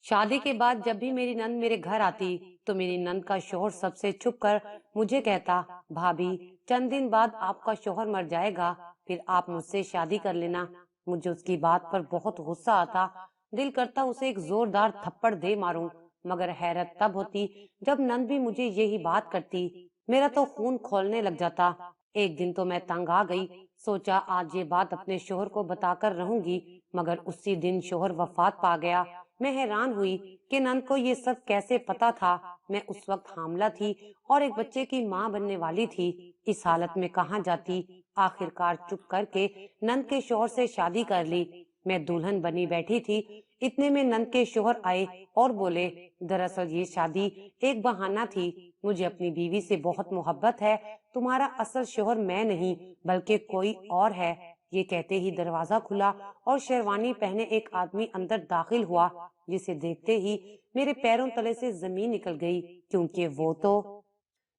शादी के बाद जब भी मेरी नंद मेरे घर आती तो मेरी नंद का शोहर सबसे छुप कर मुझे कहता, भाभी चंद दिन बाद आपका शोहर मर जाएगा, फिर आप मुझसे शादी कर लेना। मुझे उसकी बात पर बहुत गुस्सा आता, दिल करता उसे एक जोरदार थप्पड़ दे मारूं, मगर हैरत तब होती जब नंद भी मुझे यही बात करती। मेरा तो खून खौलने लग जाता। एक दिन तो मैं तंग आ गई, सोचा आज ये बात अपने शोहर को बताकर रहूंगी, मगर उसी दिन शोहर वफात पा गया। मैं हैरान हुई कि नंद को ये सब कैसे पता था। मैं उस वक्त हामला थी और एक बच्चे की माँ बनने वाली थी। इस हालत में कहाँ जाती। आखिरकार चुप करके नंद के शोहर से शादी कर ली। मैं दुल्हन बनी बैठी थी, इतने में नंद के शोहर आए और बोले, दरअसल ये शादी एक बहाना थी, मुझे अपनी बीवी से बहुत मोहब्बत है, तुम्हारा असल शोहर मैं नहीं बल्कि कोई और है। ये कहते ही दरवाजा खुला और शेरवानी पहने एक आदमी अंदर दाखिल हुआ, जिसे देखते ही मेरे पैरों तले से जमीन निकल गई, क्योंकि वो तो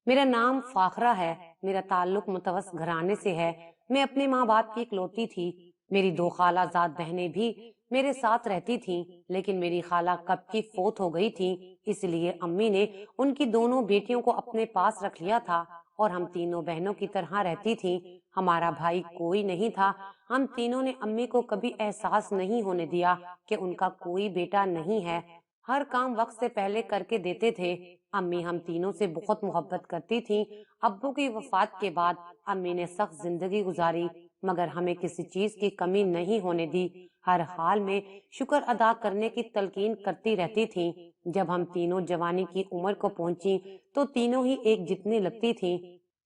मेरा नाम फाखरा है, मेरा ताल्लुक मुतवस घराने से है। मैं अपने माँ बाप की इकलौती थी। मेरी दो खालाजाद बहनें भी मेरे साथ रहती थीं, लेकिन मेरी खाला कब की फोत हो गई थी, इसलिए अम्मी ने उनकी दोनों बेटियों को अपने पास रख लिया था और हम तीनों बहनों की तरह रहती थीं। हमारा भाई कोई नहीं था। हम तीनों ने अम्मी को कभी एहसास नहीं होने दिया कि उनका कोई बेटा नहीं है। हर काम वक्त से पहले करके देते थे। अम्मी हम तीनों से बहुत मोहब्बत करती थीं। अब्बू की वफात के बाद अम्मी ने सख्त जिंदगी गुजारी, मगर हमें किसी चीज की कमी नहीं होने दी। हर हाल में शुक्र अदा करने की तलकीन करती रहती थीं। जब हम तीनों जवानी की उम्र को पहुंची तो तीनों ही एक जितनी लगती थीं।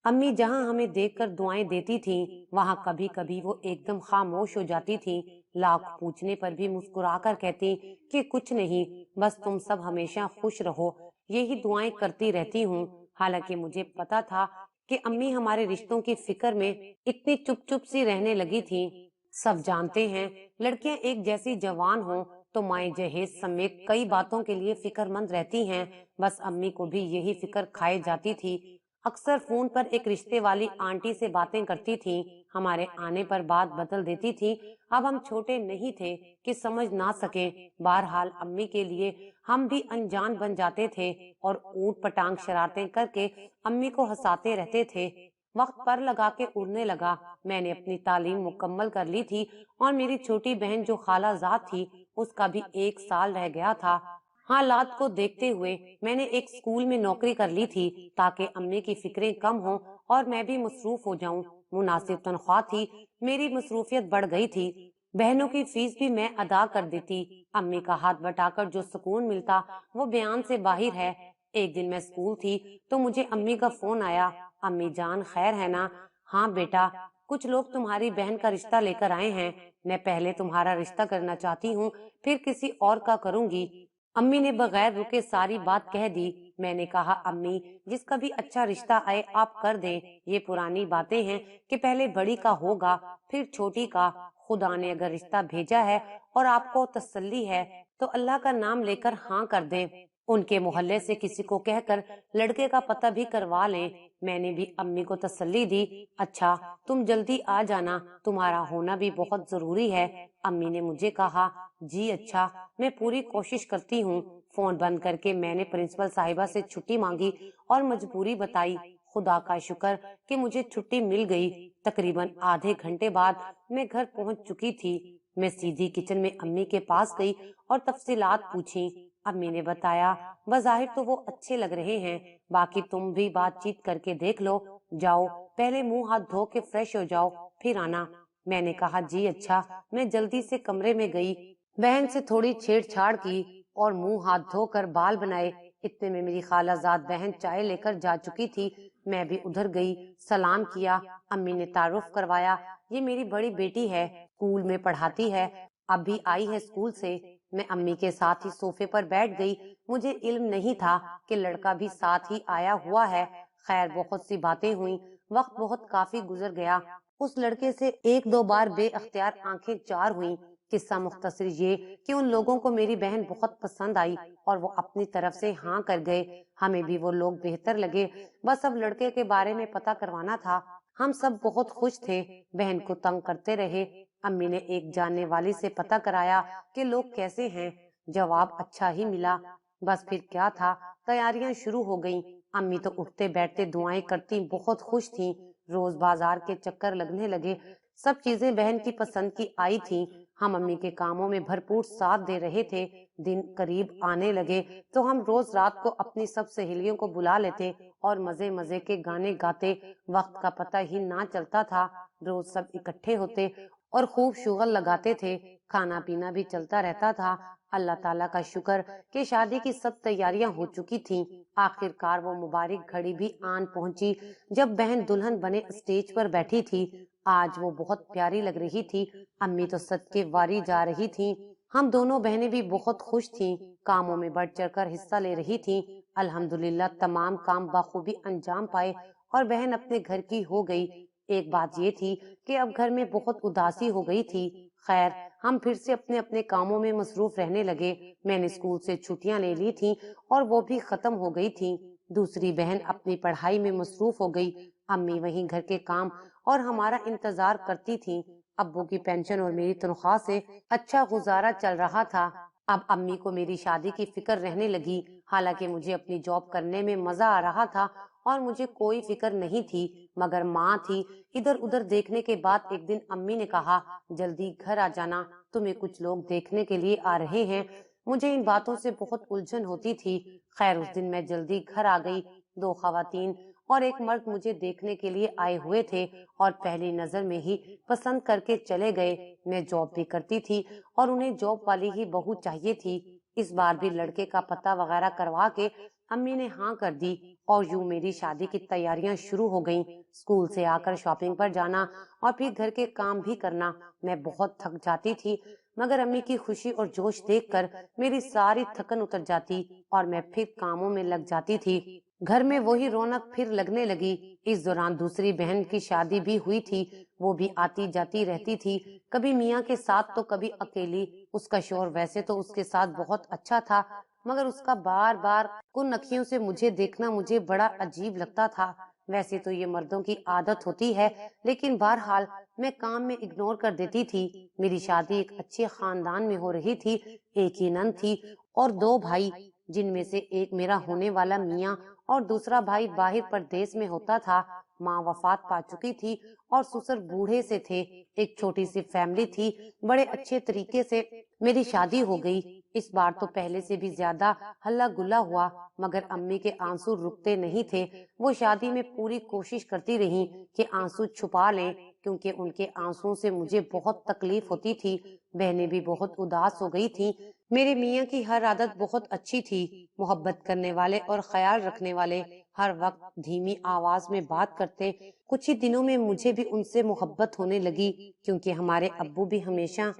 अम्मी जहां हमें देखकर दुआएं देती थीं, वहां कभी कभी वो एकदम खामोश हो जाती थीं। लाख पूछने पर भी मुस्कुराकर कहती कि कुछ नहीं, बस तुम सब हमेशा खुश रहो, यही दुआएं करती रहती हूँ। हालांकि मुझे पता था कि अम्मी हमारे रिश्तों की फिक्र में इतनी चुप चुप सी रहने लगी थी। सब जानते हैं, लड़कियां एक जैसी जवान हो तो माए जहेज समेत कई बातों के लिए फिक्रमंद रहती हैं। बस अम्मी को भी यही फिक्र खाई जाती थी। अक्सर फोन पर एक रिश्ते वाली आंटी से बातें करती थी, हमारे आने पर बात बदल देती थी। अब हम छोटे नहीं थे कि समझ ना सके। बहरहाल अम्मी के लिए हम भी अनजान बन जाते थे और ऊट पटांग शरारतें करके अम्मी को हंसाते रहते थे। वक्त पर लगा के उड़ने लगा। मैंने अपनी तालीम मुकम्मल कर ली थी और मेरी छोटी बहन जो खालाजाद थी, उसका भी 1 साल रह गया था। हालात को देखते हुए मैंने एक स्कूल में नौकरी कर ली थी, ताकि अम्मी की फिक्रें कम हो और मैं भी मसरूफ हो जाऊं। मुनासिब तनख्वाह थी, मेरी मसरूफियत बढ़ गई थी। बहनों की फीस भी मैं अदा कर देती। अम्मी का हाथ बटाकर जो सुकून मिलता वो बयान से बाहिर है। एक दिन मैं स्कूल थी तो मुझे अम्मी का फोन आया, अम्मी जान खैर है ना? हाँ बेटा, कुछ लोग तुम्हारी बहन का रिश्ता लेकर आए हैं। मैं पहले तुम्हारा रिश्ता करना चाहती हूँ, फिर किसी और का करूंगी। अम्मी ने बगैर रुके सारी बात कह दी। मैंने कहा, अम्मी जिसका भी अच्छा रिश्ता आए आप कर दें। ये पुरानी बातें हैं कि पहले बड़ी का होगा फिर छोटी का। खुदा ने अगर रिश्ता भेजा है और आपको तसल्ली है तो अल्लाह का नाम लेकर हाँ कर दें। उनके मोहल्ले से किसी को कहकर लड़के का पता भी करवा लें। मैंने भी अम्मी को तसल्ली दी। अच्छा तुम जल्दी आ जाना, तुम्हारा होना भी बहुत जरूरी है। अम्मी ने मुझे कहा, जी अच्छा, मैं पूरी कोशिश करती हूँ। फोन बंद करके मैंने प्रिंसिपल साहिबा से छुट्टी मांगी और मजबूरी बताई। खुदा का शुक्र कि मुझे छुट्टी मिल गई। तकरीबन आधे घंटे बाद मैं घर पहुंच चुकी थी। मैं सीधी किचन में अम्मी के पास गई और तफसीलात पूछी। अम्मी ने बताया, बज़ाहिर तो वो अच्छे लग रहे हैं, बाकी तुम भी बातचीत करके देख लो। जाओ पहले मुंह हाथ धो के फ्रेश हो जाओ, फिर आना। मैंने कहा, जी अच्छा। मैं जल्दी से कमरे में गई, बहन से थोड़ी छेड़छाड़ की और मुंह हाथ धोकर बाल बनाए। इतने में मेरी खालाजाद बहन चाय लेकर जा चुकी थी। मैं भी उधर गई, सलाम किया। अम्मी ने तारुफ करवाया, ये मेरी बड़ी बेटी है, स्कूल में पढ़ाती है, अभी आई है स्कूल से। मैं अम्मी के साथ ही सोफे पर बैठ गई। मुझे इल्म नहीं था कि लड़का भी साथ ही आया हुआ है। खैर बहुत सी बातें हुई, वक्त बहुत काफी गुजर गया। उस लड़के से एक दो बार बेअख्तियार आंखें चार हुई। किस्सा मुख्तसर ये कि उन लोगों को मेरी बहन बहुत पसंद आई और वो अपनी तरफ से हाँ कर गए। हमें भी वो लोग बेहतर लगे। बस अब लड़के के बारे में पता करवाना था। हम सब बहुत खुश थे, बहन को तंग करते रहे। अम्मी ने एक जानने वाली से पता कराया कि लोग कैसे हैं। جواب اچھا ہی ملا۔ بس پھر کیا تھا، تیاریاں شروع ہو گئیں۔ امی تو اٹھتے بیٹھتے دعائیں کرتی بہت خوش تھیں۔ روز بازار کے چکر لگنے لگے، سب چیزیں بہن کی پسند کی آئی تھیں۔ ہم امی کے کاموں میں بھرپور ساتھ دے رہے تھے۔ دن قریب آنے لگے تو ہم روز رات کو اپنی سب سہیلیوں کو بلا لیتے اور مزے مزے کے گانے گاتے۔ وقت کا پتہ ہی نہ چلتا تھا۔ روز سب اکٹھے ہوتے اور خوب شغل لگاتے تھے۔ کھانا پینا بھی چلتا رہتا تھا۔ اللہ تعالیٰ کا شکر کہ شادی کی سب تیاریاں ہو چکی تھیں۔ آخر کار وہ مبارک گھڑی بھی آن پہنچی جب بہن دلہن بنے اسٹیج پر بیٹھی تھی۔ آج وہ بہت پیاری لگ رہی تھی۔ امی تو صدقے واری جا رہی تھیں۔ ہم دونوں بہنیں بھی بہت خوش تھیں، کاموں میں بڑھ چڑھ کر حصہ لے رہی تھیں۔ الحمدللہ تمام کام بخوبی انجام پائے اور بہن اپنے گھر کی ہو گئی۔ ایک بات یہ تھی کہ اب گھر میں بہت اداسی ہو گئی تھی۔ خیر، ہم پھر سے اپنے اپنے کاموں میں مصروف رہنے لگے۔ میں نے اسکول سے چھٹیاں لے لی تھیں اور وہ بھی ختم ہو گئی تھیں۔ دوسری بہن اپنی پڑھائی میں مصروف ہو گئی۔ امی وہیں گھر کے کام اور ہمارا انتظار کرتی تھیں۔ ابو کی پینشن اور میری تنخواہ سے اچھا گزارا چل رہا تھا۔ اب امی کو میری شادی کی فکر رہنے لگی۔ حالانکہ مجھے اپنی جاب کرنے میں مزہ آ رہا تھا اور مجھے کوئی فکر نہیں تھی، مگر ماں تھی۔ ادھر ادھر دیکھنے کے بعد ایک دن امی نے کہا، جلدی گھر آ جانا، تمہیں کچھ لوگ دیکھنے کے لیے آ رہے ہیں۔ مجھے ان باتوں سے بہت الجھن ہوتی تھی۔ خیر، اس دن میں جلدی گھر آ گئی۔ دو خواتین اور ایک مرد مجھے دیکھنے کے لیے آئے ہوئے تھے اور پہلی نظر میں ہی پسند کر کے چلے گئے۔ میں جاب بھی کرتی تھی اور انہیں جاب والی ہی بہو چاہیے تھی۔ اس بار بھی لڑکے کا پتہ وغیرہ کروا کے امی نے ہاں کر دی اور یوں میری شادی کی تیاریاں شروع ہو گئیں۔ اسکول سے آ کر شاپنگ پر جانا اور پھر گھر کے کام بھی کرنا۔ میں بہت تھک جاتی تھی، مگر امی کی خوشی اور جوش دیکھ کر میری ساری تھکن اتر جاتی اور میں پھر کاموں میں لگ جاتی تھی۔ گھر میں وہی رونق پھر لگنے لگی۔ اس دوران دوسری بہن کی شادی بھی ہوئی تھی۔ وہ بھی آتی جاتی رہتی تھی، کبھی میاں کے ساتھ تو کبھی اکیلی۔ اس کا شوہر ویسے تو اس کے ساتھ بہت اچھا تھا، مگر اس کا بار بار کن اکھیوں سے مجھے دیکھنا مجھے بڑا عجیب لگتا تھا۔ ویسے تو یہ مردوں کی عادت ہوتی ہے، لیکن بہرحال میں کام میں اگنور کر دیتی تھی۔ میری شادی ایک اچھے خاندان میں ہو رہی تھی۔ ایک ہی نند تھی اور دو بھائی، جن میں سے ایک میرا ہونے والا میاں اور دوسرا بھائی باہر پردیس میں ہوتا تھا۔ ماں وفات پا چکی تھی اور سسر بوڑھے سے تھے۔ ایک چھوٹی سی فیملی تھی۔ بڑے اچھے طریقے سے میری شادی ہو گئی۔ اس بار تو پہلے سے بھی زیادہ ہلا گلا ہوا، مگر امی کے آنسو رکتے نہیں تھے۔ وہ شادی میں پوری کوشش کرتی رہیں کہ آنسو چھپا لیں، کیونکہ ان کے آنسو سے مجھے بہت تکلیف ہوتی تھی۔ بہنیں بھی بہت اداس ہو گئی تھیں۔ میرے میاں کی ہر عادت بہت اچھی تھی، محبت کرنے والے اور خیال رکھنے والے۔ ہر وقت دھیمی آواز میں بات کرتے۔ کچھ ہی دنوں میں مجھے بھی ان سے محبت ہونے لگی، کیونکہ ہمارے ابو بھی ہمیشہ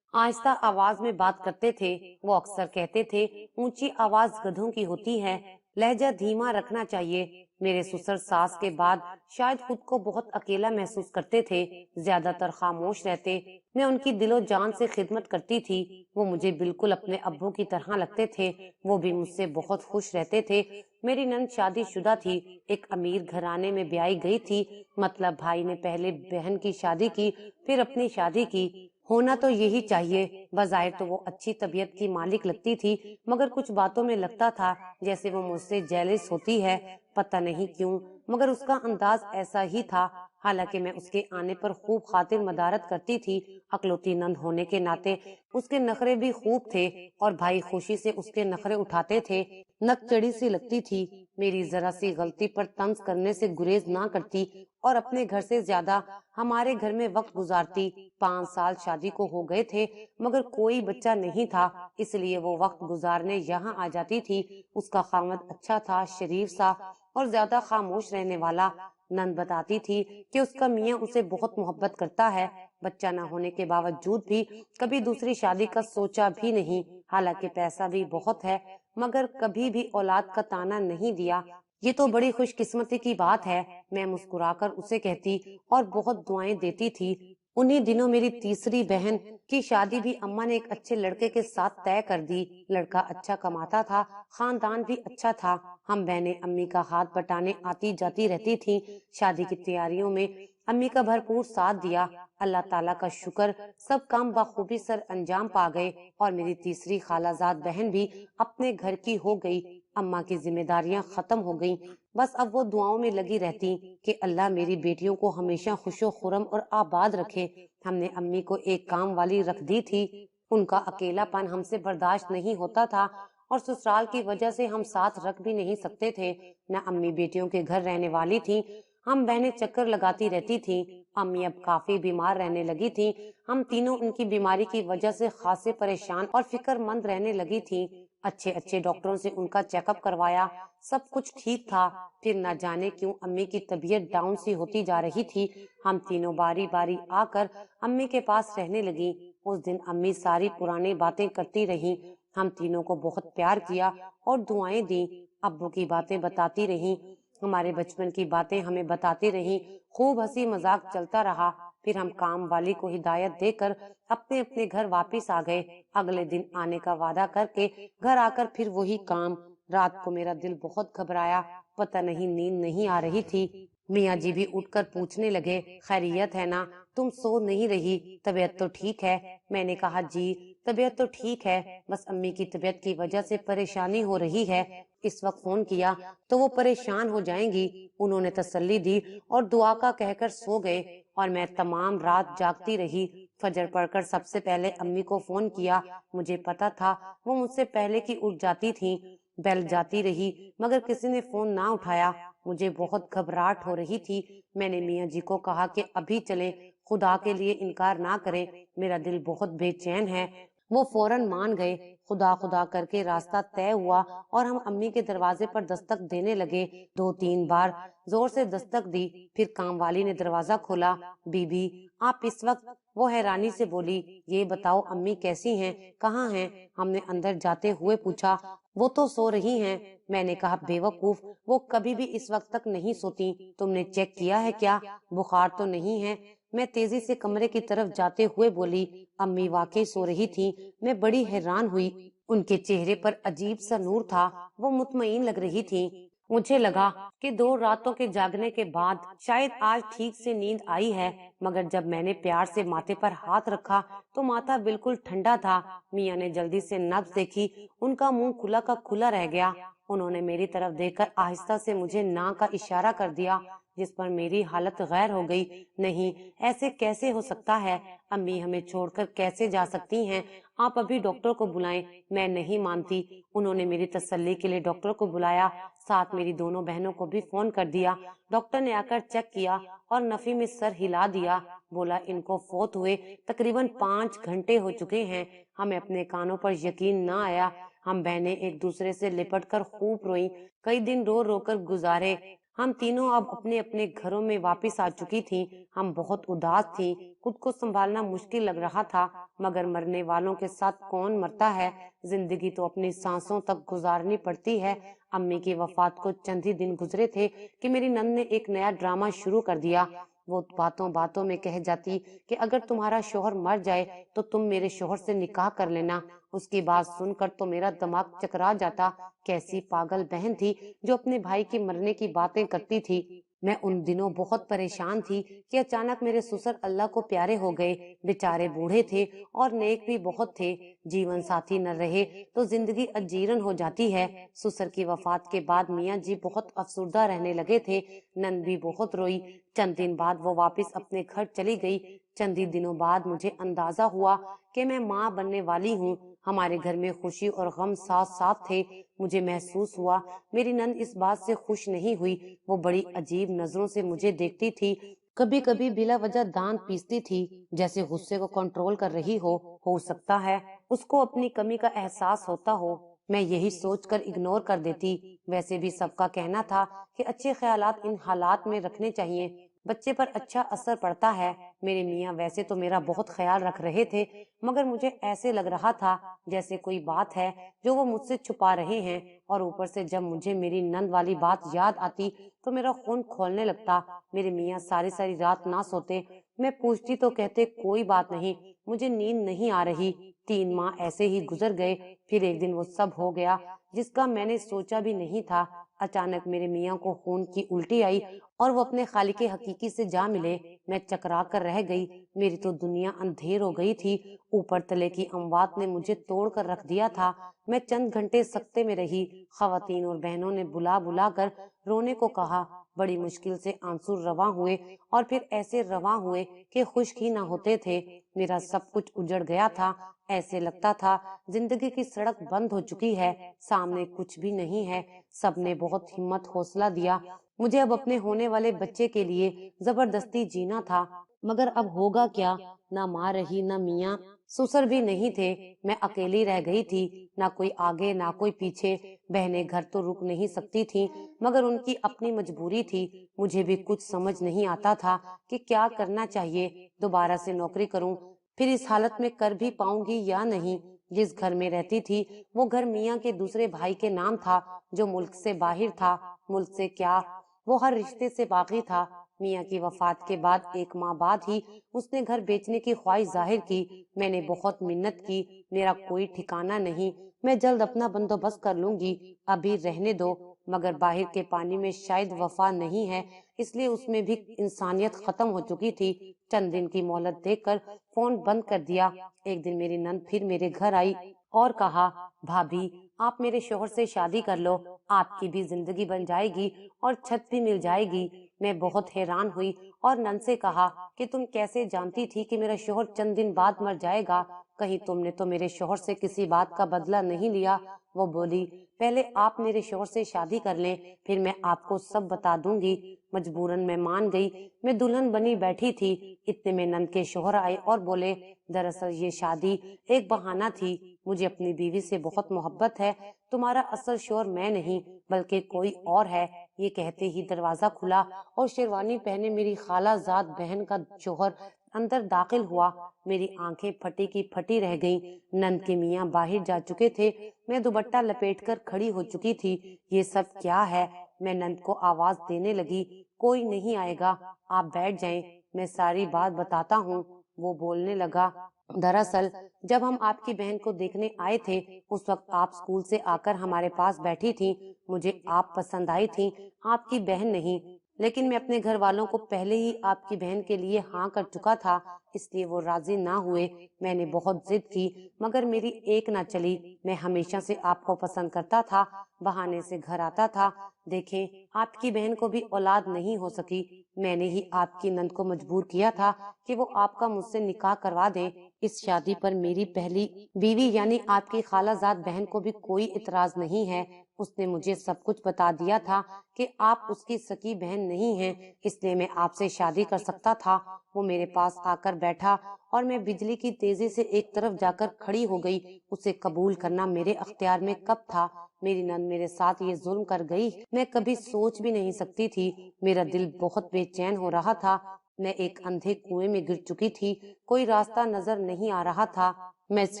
آہستہ آواز میں بات کرتے تھے۔ وہ اکثر کہتے تھے، اونچی آواز گدھوں کی ہوتی ہے، لہجہ دھیما رکھنا چاہیے۔ میرے سسر ساس کے بعد شاید خود کو بہت اکیلا محسوس کرتے تھے، زیادہ تر خاموش رہتے۔ میں ان کی دل و جان سے خدمت کرتی تھی۔ وہ مجھے بالکل اپنے ابو کی طرح لگتے تھے۔ وہ بھی مجھ سے بہت خوش رہتے تھے۔ میری نند شادی شدہ تھی، ایک امیر گھرانے میں بیائی گئی تھی۔ مطلب بھائی نے پہلے بہن کی شادی کی، پھر اپنی شادی کی۔ ہونا تو یہی چاہیے۔ بظاہر تو وہ اچھی طبیعت کی مالک لگتی تھی، مگر کچھ باتوں میں لگتا تھا جیسے وہ مجھ سے جیلس ہوتی ہے۔ پتہ نہیں کیوں، مگر اس کا انداز ایسا ہی تھا۔ حالانکہ میں اس کے آنے پر خوب خاطر مدارت کرتی تھی۔ اکلوتی نند ہونے کے ناطے اس کے نخرے بھی خوب تھے اور بھائی خوشی سے اس کے نخرے اٹھاتے تھے۔ نک چڑی سی لگتی تھی، میری ذرا سی غلطی پر طنز کرنے سے گریز نہ کرتی اور اپنے گھر سے زیادہ ہمارے گھر میں وقت گزارتی۔ 5 سال شادی کو ہو گئے تھے، مگر کوئی بچہ نہیں تھا، اس لیے وہ وقت گزارنے یہاں آ جاتی تھی۔ اس کا خاوند اچھا تھا، شریف سا اور زیادہ خاموش رہنے والا۔ نند بتاتی تھی کہ اس کا میاں اسے بہت محبت کرتا ہے، بچہ نہ ہونے کے باوجود بھی کبھی دوسری شادی کا سوچا بھی نہیں۔ حالانکہ پیسہ بھی بہت ہے، مگر کبھی بھی اولاد کا تانا نہیں دیا۔ یہ تو بڑی خوش قسمتی کی بات ہے، میں مسکرا کر اسے کہتی اور بہت دعائیں دیتی تھی۔ उन्हीं दिनों मेरी तीसरी बहन की शादी भी अम्मा ने एक अच्छे लड़के के साथ तय कर दी। लड़का अच्छा कमाता था, खानदान भी अच्छा था। हम बहनें अम्मी का हाथ बटाने आती जाती रहती थीं। शादी की तैयारियों में अम्मी का भरपूर साथ दिया। अल्लाह ताला का शुक्र, सब काम बखूबी सर अंजाम पा गए और मेरी तीसरी खालाजाद बहन भी अपने घर की हो गई। अम्मा की जिम्मेदारियां खत्म हो गईं। बस अब वो दुआओं में लगी रहती कि अल्लाह मेरी बेटियों को हमेशा खुशो खुरम और आबाद रखे। हमने अम्मी को एक काम वाली रख दी थी। उनका अकेलापन हमसे बर्दाश्त नहीं होता था और ससुराल की वजह से हम साथ रख भी नहीं सकते थे। न अम्मी बेटियों के घर रहने वाली थी। हम बहनें चक्कर लगाती रहती थी। अम्मी अब काफी बीमार रहने लगी थी। हम तीनों उनकी बीमारी की वजह से खासे परेशान और फिक्रमंद रहने लगी थी। अच्छे अच्छे डॉक्टरों से उनका चेकअप करवाया, सब कुछ ठीक था। फिर न जाने क्यों अम्मी की तबीयत डाउन सी होती जा रही थी। हम तीनों बारी बारी आकर अम्मी के पास रहने लगी। उस दिन अम्मी सारी पुरानी बातें करती रही। हम तीनों को बहुत प्यार किया और दुआएं दी। अब्बू की बातें बताती रही, हमारे बचपन की बातें हमें बताती रही। खूब हंसी मजाक चलता रहा। फिर हम काम वाली को हिदायत देकर अपने अपने घर वापस आ गए। अगले दिन आने का वादा करके घर आकर फिर वही काम। रात को मेरा दिल बहुत घबराया, पता नहीं नींद नहीं आ रही थी। मियाँ जी भी उठकर पूछने लगे, खैरियत है ना, तुम सो नहीं रही, तबीयत तो ठीक है? मैंने कहा जी तबीयत तो ठीक है, बस अम्मी की तबीयत की वजह से परेशानी हो रही है। इस वक्त फोन किया तो वो परेशान हो जाएंगी। उन्होंने तसल्ली दी और दुआ का कहकर सो गए और मैं तमाम रात जागती रही। फजर पढ़कर सबसे पहले अम्मी को फोन किया। मुझे पता था वो मुझसे पहले की उठ जाती थी। बेल जाती रही मगर किसी ने फोन ना उठाया। मुझे बहुत घबराहट हो रही थी। मैंने मियाँ जी को कहा कि अभी चलें, खुदा के लिए इनकार ना करें, मेरा दिल बहुत बेचैन है। वो फौरन मान गए। खुदा खुदा करके रास्ता तय हुआ और हम अम्मी के दरवाजे पर दस्तक देने लगे। 2-3 बार जोर से दस्तक दी। फिर काम वाली ने दरवाजा खोला। बीबी आप इस वक्त? वो हैरानी से बोली, ये बताओ अम्मी कैसी हैं, कहाँ हैं? हमने अंदर जाते हुए पूछा। वो तो सो रही हैं। मैंने कहा बेवकूफ, वो कभी भी इस वक्त तक नहीं सोती। तुमने चेक किया है क्या? बुखार तो नहीं है? मैं तेजी से कमरे की तरफ जाते हुए बोली। अम्मी वाकई सो रही थी। मैं बड़ी हैरान हुई। उनके चेहरे पर अजीब सा नूर था। वो मुतमईन लग रही थी। मुझे लगा कि 2 रातों के जागने के बाद शायद आज ठीक से नींद आई है। मगर जब मैंने प्यार से माथे पर हाथ रखा तो माथा बिल्कुल ठंडा था। मियाँ ने जल्दी से नब्ज देखी। उनका मुंह खुला का खुला रह गया। उन्होंने मेरी तरफ देखकर आहिस्ता से मुझे ना का इशारा कर दिया, जिस पर मेरी हालत गैर हो गई। नहीं, ऐसे कैसे हो सकता है? अम्मी हमें छोड़कर कैसे जा सकती हैं? आप अभी डॉक्टर को बुलाएं। मैं नहीं मानती। उन्होंने मेरी तसल्ली के लिए डॉक्टर को बुलाया। साथ मेरी दोनों बहनों को भी फोन कर दिया। डॉक्टर ने आकर चेक किया और नफी में सर हिला दिया। बोला इनको फोत हुए तकरीबन 5 घंटे हो चुके हैं। हमें अपने कानों पर यकीन न आया। हम बहनें एक दूसरे से लिपट कर खूब रोईं। कई दिन रो रो कर गुजारे। हम तीनों अब अपने अपने घरों में वापस आ चुकी थीं। हम बहुत उदास थीं। खुद को संभालना मुश्किल लग रहा था। मगर मरने वालों के साथ कौन मरता है? जिंदगी तो अपनी सांसों तक गुजारनी पड़ती है। अम्मी की वफात को चंद ही दिन गुजरे थे कि मेरी नंद ने एक नया ड्रामा शुरू कर दिया। वो बातों बातों में कह जाती कि अगर तुम्हारा शोहर मर जाए तो तुम मेरे शोहर से निकाह कर लेना। उसकी बात सुनकर तो मेरा दिमाग चकरा जाता। कैसी पागल बहन थी जो अपने भाई की मरने की बातें करती थी। मैं उन दिनों बहुत परेशान थी कि अचानक मेरे ससुर अल्लाह को प्यारे हो गए। बेचारे बूढ़े थे और नेक भी बहुत थे। जीवन साथी न रहे तो जिंदगी अजीरन हो जाती है। ससुर की वफात के बाद मियाँ जी बहुत अफसुर्दा रहने लगे थे। नंद भी बहुत रोई। चंद दिन बाद वो वापस अपने घर चली गई। चंद ही दिनों बाद मुझे अंदाजा हुआ कि मैं माँ बनने वाली हूँ। हमारे घर में खुशी और गम साथ साथ थे। मुझे महसूस हुआ मेरी नंद इस बात से खुश नहीं हुई। वो बड़ी अजीब नजरों से मुझे देखती थी। कभी कभी बिला वजह दांत पीसती थी, जैसे गुस्से को कंट्रोल कर रही हो सकता है उसको अपनी कमी का एहसास होता हो। मैं यही सोचकर इग्नोर कर देती। वैसे भी सबका कहना था कि अच्छे ख्यालात इन हालात में रखने चाहिए, बच्चे पर अच्छा असर पड़ता है। मेरे मियाँ वैसे तो मेरा बहुत ख्याल रख रहे थे, मगर मुझे ऐसे लग रहा था जैसे कोई बात है जो वो मुझसे छुपा रहे हैं। और ऊपर से जब मुझे मेरी नंद वाली बात याद आती तो मेरा खून खौलने लगता। मेरे मियाँ सारी सारी रात ना सोते। मैं पूछती तो कहते कोई बात नहीं, मुझे नींद नहीं आ रही। 3 माह ऐसे ही गुजर गए। फिर एक दिन वो सब हो गया जिसका मैंने सोचा भी नहीं था। अचानक मेरे मियाँ को खून की उल्टी आई और वो अपने खालिक हकीकी से जा मिले। मैं चकरा कर रह गई। मेरी तो दुनिया अंधेर हो गई थी। ऊपर तले की अमवात ने मुझे तोड़ कर रख दिया था। मैं चंद घंटे सकते में रही। खवातीन और बहनों ने बुला बुला कर रोने को कहा। बड़ी मुश्किल से आंसू रवा हुए और फिर ऐसे रवा हुए कि खुश्क ही ना होते थे। मेरा सब कुछ उजड़ गया था। ऐसे लगता था जिंदगी की सड़क बंद हो चुकी है, सामने कुछ भी नहीं है। सबने बहुत हिम्मत हौसला दिया। मुझे अब अपने होने वाले बच्चे के लिए जबरदस्ती जीना था, मगर अब होगा क्या? ना माँ रही, ना मियाँ, ससुर भी नहीं थे। मैं अकेली रह गई थी, ना कोई आगे ना कोई पीछे। बहनें घर तो रुक नहीं सकती थीं, मगर उनकी अपनी मजबूरी थी। मुझे भी कुछ समझ नहीं आता था कि क्या करना चाहिए। दोबारा से नौकरी करूं, फिर इस हालत में कर भी पाऊंगी या नहीं। जिस घर में रहती थी वो घर मियाँ के दूसरे भाई के नाम था, जो मुल्क से बाहर था। मुल्क से क्या, वो हर रिश्ते से बागी था। मियाँ की वफात के बाद 1 माह बाद ही उसने घर बेचने की ख्वाहिश जाहिर की। मैंने बहुत मिन्नत की, मेरा कोई ठिकाना नहीं, मैं जल्द अपना बंदोबस्त कर लूंगी, अभी रहने दो। मगर बाहर के पानी में शायद वफा नहीं है, इसलिए उसमें भी इंसानियत खत्म हो चुकी थी। चंद दिन की मोहलत देकर फोन बंद कर दिया। एक दिन मेरी नंद फिर मेरे घर आई और कहा, भाभी आप मेरे शोहर से शादी कर लो, आपकी भी जिंदगी बन जाएगी और छत भी मिल जाएगी। मैं बहुत हैरान हुई और नंद से कहा कि तुम कैसे जानती थी कि मेरा शोहर चंद दिन बाद मर जाएगा? कहीं तुमने तो मेरे शोहर से किसी बात का बदला नहीं लिया? वो बोली, पहले आप मेरे शोहर से शादी कर लें, फिर मैं आपको सब बता दूंगी। मजबूरन मैं मान गई। मैं दुल्हन बनी बैठी थी। इतने में नंद के शोहर आए और बोले, दरअसल ये शादी एक बहाना थी, मुझे अपनी बीवी से बहुत मोहब्बत है, तुम्हारा असल शोहर मैं नहीं बल्कि कोई और है। ये कहते ही दरवाजा खुला और शेरवानी पहने मेरी खालाजाद बहन का शोहर अंदर दाखिल हुआ। मेरी आंखें फटी की फटी रह गईं। नंद के मियाँ बाहर जा चुके थे। मैं दुपट्टा लपेटकर खड़ी हो चुकी थी। ये सब क्या है? मैं नंद को आवाज देने लगी, कोई नहीं आएगा, आप बैठ जाएं, मैं सारी बात बताता हूँ। वो बोलने लगा, दरअसल जब हम आपकी बहन को देखने आए थे, उस वक्त आप स्कूल से आकर हमारे पास बैठी थी। मुझे आप पसंद आई थी, आपकी बहन नहीं। लेकिन मैं अपने घर वालों को पहले ही आपकी बहन के लिए हाँ कर चुका था, इसलिए वो राजी ना हुए। मैंने बहुत जिद की, मगर मेरी एक ना चली। मैं हमेशा से आपको पसंद करता था, बहाने से घर आता था। देखें, आपकी बहन को भी औलाद नहीं हो सकी। मैंने ही आपकी नंद को मजबूर किया था कि वो आपका मुझसे निकाह करवा दे। इस शादी पर मेरी पहली बीवी यानी आपकी खालाजाद बहन को भी कोई इतराज नहीं है। उसने मुझे सब कुछ बता दिया था कि आप उसकी सकी बहन नहीं हैं, इसलिए मैं आपसे शादी कर सकता था। वो मेरे पास आकर बैठा और मैं बिजली की तेजी से एक तरफ जाकर खड़ी हो गई। उसे कबूल करना मेरे अख्तियार में कब था? मेरी नंद मेरे साथ ये जुल्म कर गई, मैं कभी सोच भी नहीं सकती थी। मेरा दिल बहुत बेचैन हो रहा था। मैं एक अंधे कुएं में गिर चुकी थी, कोई रास्ता नजर नहीं आ रहा था। मैं इस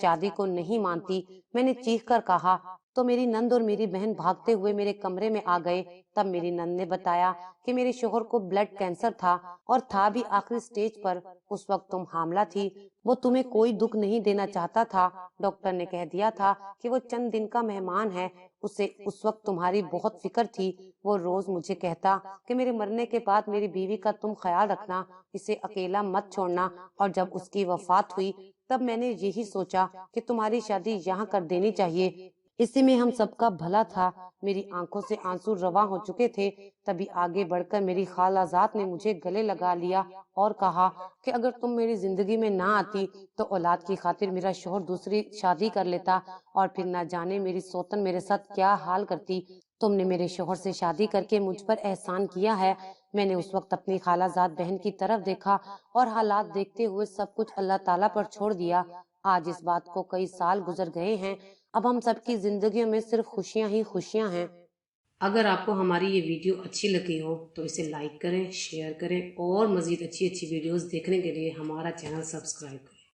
शादी को नहीं मानती, मैंने चीख कर कहा। तो मेरी नंद और मेरी बहन भागते हुए मेरे कमरे में आ गए। तब मेरी नंद ने बताया कि मेरे शोहर को ब्लड कैंसर था और था भी आखिरी स्टेज पर। उस वक्त तुम हामला थी, वो तुम्हें कोई दुख नहीं देना चाहता था। डॉक्टर ने कह दिया था कि वो चंद दिन का मेहमान है, उसे उस वक्त तुम्हारी बहुत फिक्र थी। वो रोज मुझे कहता कि मेरे मरने के बाद मेरी बीवी का तुम ख्याल रखना, इसे अकेला मत छोड़ना। और जब उसकी वफात हुई तब मैंने यही सोचा कि तुम्हारी शादी यहाँ कर देनी चाहिए, इसी में हम सबका भला था। मेरी आंखों से आंसू रवा हो चुके थे। तभी आगे बढ़कर मेरी खालाजाद ने मुझे गले लगा लिया और कहा कि अगर तुम मेरी जिंदगी में ना आती तो औलाद की खातिर मेरा शोहर दूसरी शादी कर लेता और फिर ना जाने मेरी सौतन मेरे साथ क्या हाल करती। तुमने मेरे शोहर से शादी करके मुझ पर एहसान किया है। मैंने उस वक्त अपनी खालाजाद बहन की तरफ देखा और हालात देखते हुए सब कुछ अल्लाह ताला पर छोड़ दिया। आज इस बात को कई साल गुजर गए हैं। अब हम सबकी जिंदगियों में सिर्फ खुशियां ही खुशियां हैं। अगर आपको हमारी ये वीडियो अच्छी लगी हो तो इसे लाइक करें, शेयर करें और मजीद अच्छी अच्छी वीडियोस देखने के लिए हमारा चैनल सब्सक्राइब करें।